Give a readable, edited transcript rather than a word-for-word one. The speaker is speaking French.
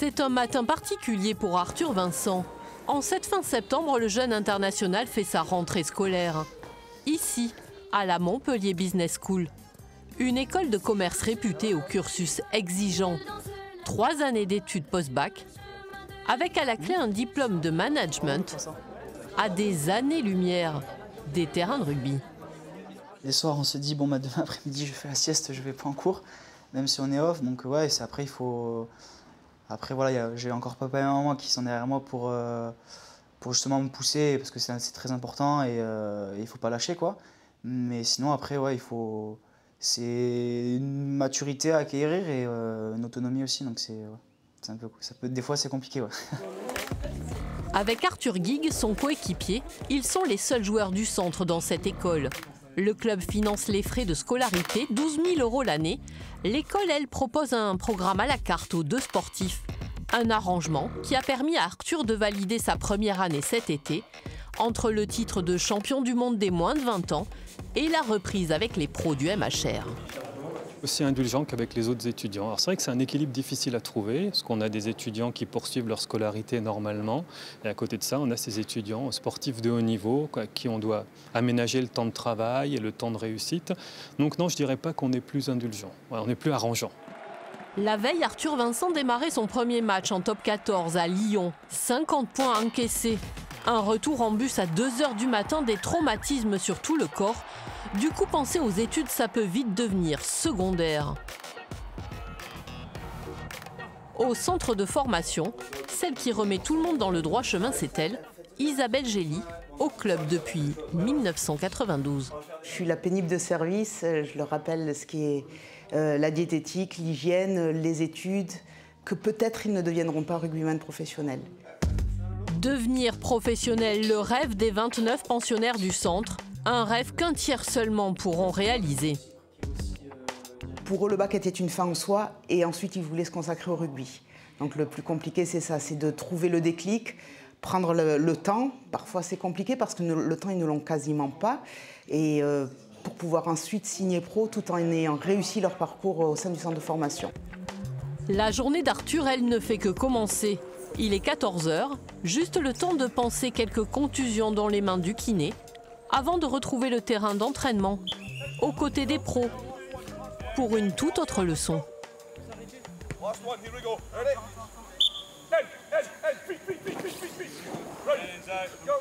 C'est un matin particulier pour Arthur Vincent. En cette fin septembre, le jeune international fait sa rentrée scolaire. Ici, à la Montpellier Business School. Une école de commerce réputée au cursus exigeant. 3 années d'études post-bac, avec à la clé un diplôme de management, à des années-lumière des terrains de rugby. Les soirs, on se dit, bon, demain après-midi, je fais la sieste, je vais pas en cours, même si on est off. Donc ouais, après, il faut... Après, voilà, j'ai encore papa et maman qui sont derrière moi pour justement me pousser, parce que c'est très important et il faut pas lâcher, quoi. Mais sinon, après, ouais, c'est une maturité à acquérir et une autonomie aussi, donc des fois, c'est compliqué, ouais. Avec Arthur Guigues, son coéquipier, ils sont les seuls joueurs du centre dans cette école. Le club finance les frais de scolarité, 12 000 € l'année. L'école, elle, propose un programme à la carte aux 2 sportifs. Un arrangement qui a permis à Arthur de valider sa première année cet été, entre le titre de champion du monde des moins de 20 ans et la reprise avec les pros du MHR. Aussi indulgent qu'avec les autres étudiants. Alors c'est vrai que c'est un équilibre difficile à trouver, parce qu'on a des étudiants qui poursuivent leur scolarité normalement, et à côté de ça, on a ces étudiants sportifs de haut niveau, qui on doit aménager le temps de travail et le temps de réussite. Donc non, je dirais pas qu'on est plus indulgent, on est plus arrangeant. La veille, Arthur Vincent démarrait son premier match en top 14 à Lyon. 50 points encaissés. Un retour en bus à 2 h du matin, des traumatismes sur tout le corps. Du coup, penser aux études, ça peut vite devenir secondaire. Au centre de formation, celle qui remet tout le monde dans le droit chemin, c'est elle, Isabelle Gély, au club depuis 1992. Je suis la pénible de service, je leur rappelle ce qui est la diététique, l'hygiène, les études, que peut-être ils ne deviendront pas rugbyman professionnels. Devenir professionnel, le rêve des 29 pensionnaires du centre. Un rêve qu'un tiers seulement pourront réaliser. Pour eux, le bac était une fin en soi et ensuite ils voulaient se consacrer au rugby. Donc le plus compliqué, c'est ça, c'est de trouver le déclic, prendre le temps. Parfois c'est compliqué parce que le temps, ils ne l'ont quasiment pas. Et pour pouvoir ensuite signer pro tout en ayant réussi leur parcours au sein du centre de formation. La journée d'Arthur, elle ne fait que commencer. Il est 14 h, juste le temps de penser quelques contusions dans les mains du kiné, avant de retrouver le terrain d'entraînement, aux côtés des pros, pour une toute autre leçon. Go.